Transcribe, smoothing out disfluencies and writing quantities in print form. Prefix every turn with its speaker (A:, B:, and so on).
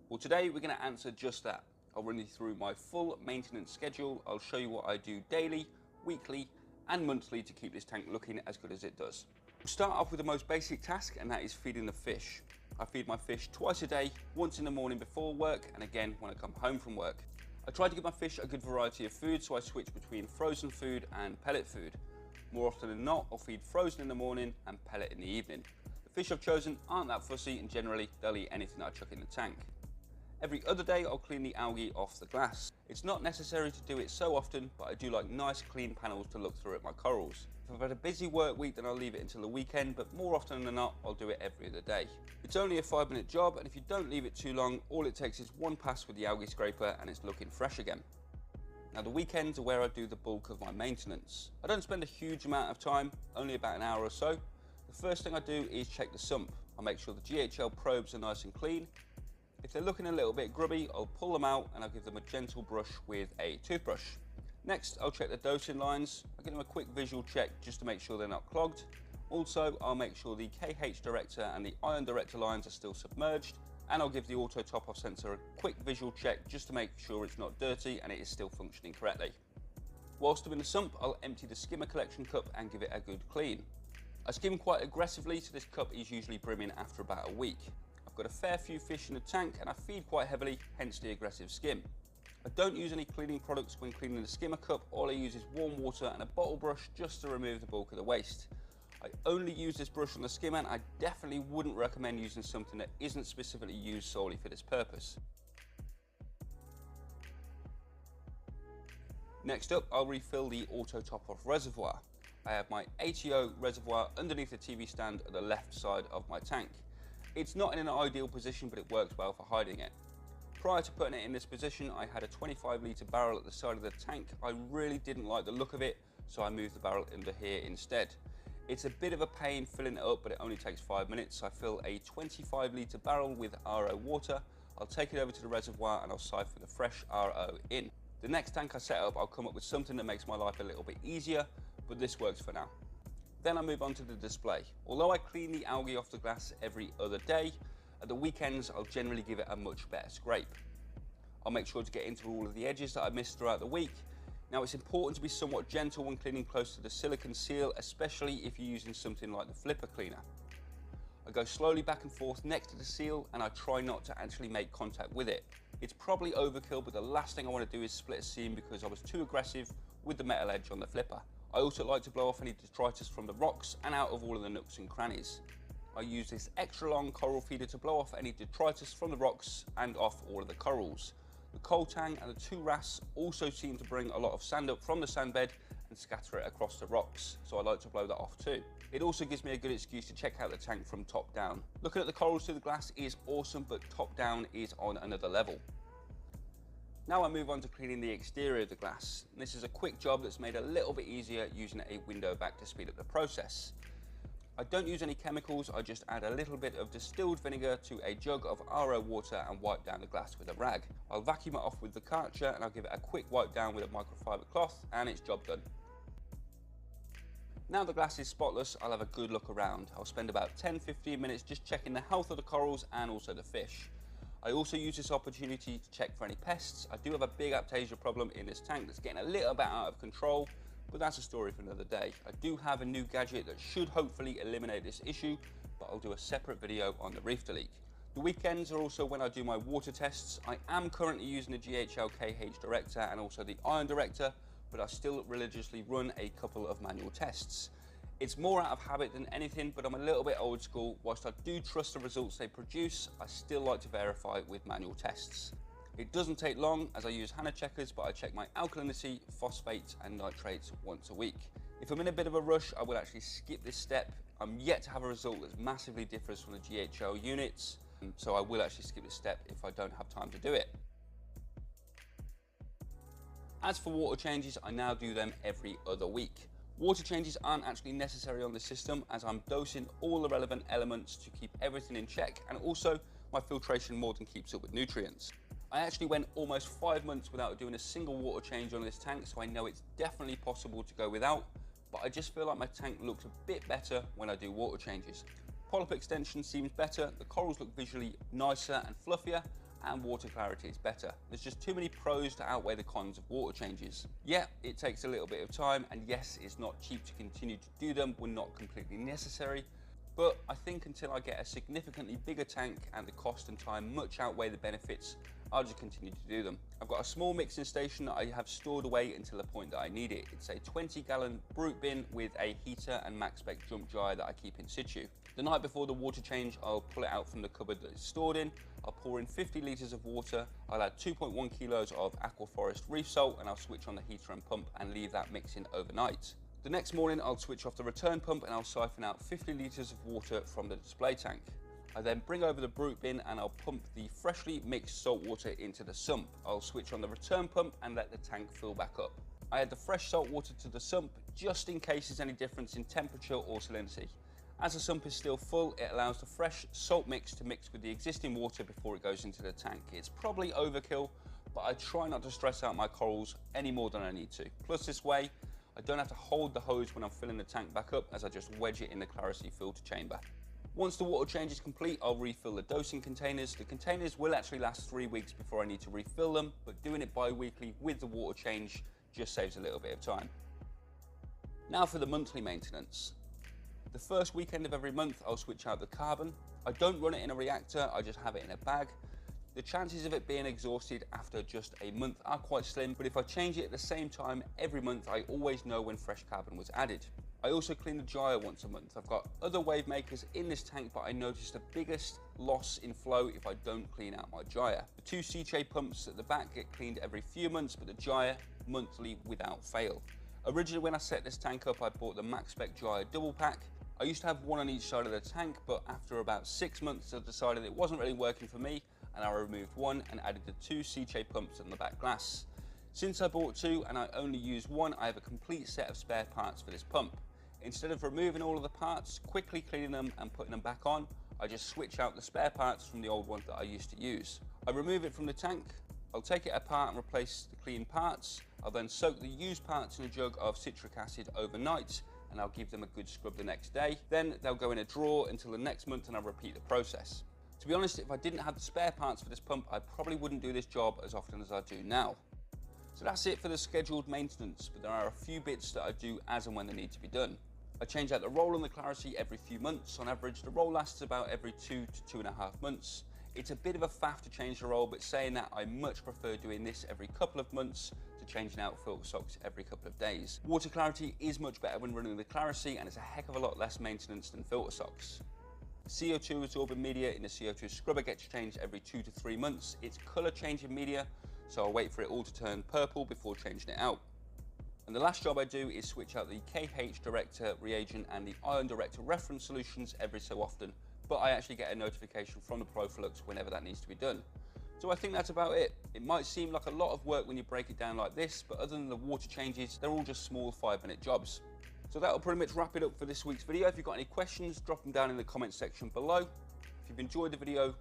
A: Well, today we're going to answer just that. I'll run you through my full maintenance schedule. I'll show you what I do daily, weekly and monthly to keep this tank looking as good as it does. We'll start off with the most basic task, and that is feeding the fish. I feed my fish twice a day, once in the morning before work and again when I come home from work. I try to give my fish a good variety of food, so I switch between frozen food and pellet food. More often than not, I'll feed frozen in the morning and pellet in the evening. The fish I've chosen aren't that fussy, and generally they'll eat anything I chuck in the tank. Every other day I'll clean the algae off the glass. It's not necessary to do it so often, but I do like nice clean panels to look through at my corals. If I've had a busy work week, then I'll leave it until the weekend, but more often than not I'll do it every other day. It's only a 5-minute job, and if you don't leave it too long, all it takes is one pass with the algae scraper and it's looking fresh again. Now the weekends are where I do the bulk of my maintenance. I don't spend a huge amount of time, only about an hour or so. The first thing I do is check the sump. I make sure the GHL probes are nice and clean. If they're looking a little bit grubby, I'll pull them out and I'll give them a gentle brush with a toothbrush. Next, I'll check the dosing lines. I'll give them a quick visual check just to make sure they're not clogged. Also, I'll make sure the KH director and the ion director lines are still submerged, and I'll give the auto top off sensor a quick visual check just to make sure it's not dirty and it is still functioning correctly. Whilst I'm in the sump, I'll empty the skimmer collection cup and give it a good clean. I skim quite aggressively, so this cup is usually brimming after about a week. I've got a fair few fish in the tank and I feed quite heavily, hence the aggressive skim. I don't use any cleaning products when cleaning the skimmer cup. All I use is warm water and a bottle brush just to remove the bulk of the waste. I only use this brush on the skimmer, and I definitely wouldn't recommend using something that isn't specifically used solely for this purpose. Next up, I'll refill the auto top off reservoir. I have my ATO reservoir underneath the TV stand at the left side of my tank. It's not in an ideal position, but it works well for hiding it. Prior to putting it in this position, I had a 25-litre barrel at the side of the tank. I really didn't like the look of it, so I moved the barrel under here instead. It's a bit of a pain filling it up, but it only takes 5 minutes. I fill a 25-litre barrel with RO water. I'll take it over to the reservoir and I'll siphon the fresh RO in. The next tank I set up, I'll come up with something that makes my life a little bit easier, but this works for now. Then I move on to the display. Although I clean the algae off the glass every other day, at the weekends I'll generally give it a much better scrape. I'll make sure to get into all of the edges that I missed throughout the week. Now it's important to be somewhat gentle when cleaning close to the silicone seal, especially if you're using something like the flipper cleaner. I go slowly back and forth next to the seal, and I try not to actually make contact with it. It's probably overkill, but the last thing I want to do is split a seam because I was too aggressive with the metal edge on the flipper. I also like to blow off any detritus from the rocks and out of all of the nooks and crannies. I use this extra long coral feeder to blow off any detritus from the rocks and off all of the corals. The coal tang and the 2 wrasse also seem to bring a lot of sand up from the sand bed and scatter it across the rocks, so I like to blow that off too. It also gives me a good excuse to check out the tank from top down. Looking at the corals through the glass is awesome, but top down is on another level. Now I move on to cleaning the exterior of the glass. This is a quick job that's made a little bit easier using a window back to speed up the process. I don't use any chemicals, I just add a little bit of distilled vinegar to a jug of RO water and wipe down the glass with a rag. I'll vacuum it off with the Karcher and I'll give it a quick wipe down with a microfiber cloth, and it's job done. Now the glass is spotless, I'll have a good look around. I'll spend about 10-15 minutes just checking the health of the corals and also the fish. I also use this opportunity to check for any pests. I do have a big Aptasia problem in this tank that's getting a little bit out of control, but that's a story for another day. I do have a new gadget that should hopefully eliminate this issue, but I'll do a separate video on the reef leak. The weekends are also when I do my water tests. I am currently using the GHL KH director and also the ion director, but I still religiously run a couple of manual tests. It's more out of habit than anything, but I'm a little bit old school. Whilst I do trust the results they produce, I still like to verify with manual tests. It doesn't take long as I use Hannah checkers, but I check my alkalinity, phosphates and nitrates once a week. If I'm in a bit of a rush, I will actually skip this step. I'm yet to have a result that's massively different from the GHL units, so I will actually skip this step if I don't have time to do it. As for water changes, I now do them every other week. Water changes aren't actually necessary on this system as I'm dosing all the relevant elements to keep everything in check, and also my filtration more than keeps up with nutrients. I actually went almost 5 months without doing a single water change on this tank, so I know it's definitely possible to go without, but I just feel like my tank looks a bit better when I do water changes. Polyp extension seems better, the corals look visually nicer and fluffier, and water clarity is better. There's just too many pros to outweigh the cons of water changes. Yeah, it takes a little bit of time, and yes, it's not cheap to continue to do them when not completely necessary, but I think until I get a significantly bigger tank and the cost and time much outweigh the benefits, I'll just continue to do them. I've got a small mixing station that I have stored away until the point that I need it. It's a 20-gallon brute bin with a heater and max spec jump dryer that I keep in situ. The night before the water change, I'll pull it out from the cupboard that it's stored in. I'll pour in 50 litres of water. I'll add 2.1 kilos of Aquaforest reef salt, and I'll switch on the heater and pump and leave that mixing overnight. The next morning, I'll switch off the return pump and I'll siphon out 50 litres of water from the display tank. I then bring over the brute bin and I'll pump the freshly mixed salt water into the sump. I'll switch on the return pump and let the tank fill back up. I add the fresh salt water to the sump just in case there's any difference in temperature or salinity. As the sump is still full, it allows the fresh salt mix to mix with the existing water before it goes into the tank. It's probably overkill, but I try not to stress out my corals any more than I need to. Plus, this way, I don't have to hold the hose when I'm filling the tank back up, as I just wedge it in the Clarity filter chamber. Once the water change is complete, I'll refill the dosing containers. The containers will actually last 3 weeks before I need to refill them, but doing it bi-weekly with the water change just saves a little bit of time. Now for the monthly maintenance. The first weekend of every month, I'll switch out the carbon. I don't run it in a reactor, I just have it in a bag. The chances of it being exhausted after just a month are quite slim, but if I change it at the same time every month, I always know when fresh carbon was added. I also clean the dryer once a month. I've got other wave makers in this tank, but I notice the biggest loss in flow if I don't clean out my dryer. The 2 CJ pumps at the back get cleaned every few months, but the dryer monthly without fail. Originally, when I set this tank up, I bought the max spec dryer double pack. I used to have one on each side of the tank, but after about 6 months, I decided it wasn't really working for me, and I removed one and added the 2 CJ pumps on the back glass. Since I bought 2 and I only use one, I have a complete set of spare parts for this pump. Instead of removing all of the parts, quickly cleaning them and putting them back on, I just switch out the spare parts from the old ones that I used to use. I remove it from the tank, I'll take it apart and replace the clean parts. I'll then soak the used parts in a jug of citric acid overnight, and I'll give them a good scrub the next day. Then they'll go in a drawer until the next month and I'll repeat the process. To be honest, if I didn't have the spare parts for this pump, I probably wouldn't do this job as often as I do now. So that's it for the scheduled maintenance, but there are a few bits that I do as and when they need to be done. I change out the roll on the Clarity every few months. On average, the roll lasts about every 2 to 2.5 months. It's a bit of a faff to change the roll, but saying that, I much prefer doing this every couple of months to changing out filter socks every couple of days. Water clarity is much better when running the Clarity, and it's a heck of a lot less maintenance than filter socks. CO2 absorbing media in the CO2 scrubber gets changed every 2 to 3 months. It's colour changing media, so I'll wait for it all to turn purple before changing it out. And the last job I do is switch out the KH Director reagent and the Ion Director reference solutions every so often, but I actually get a notification from the Proflux whenever that needs to be done. So I think that's about it. It might seem like a lot of work when you break it down like this, but other than the water changes, they're all just small 5-minute jobs. So that'll pretty much wrap it up for this week's video. If you've got any questions, drop them down in the comment section below. If you've enjoyed the video,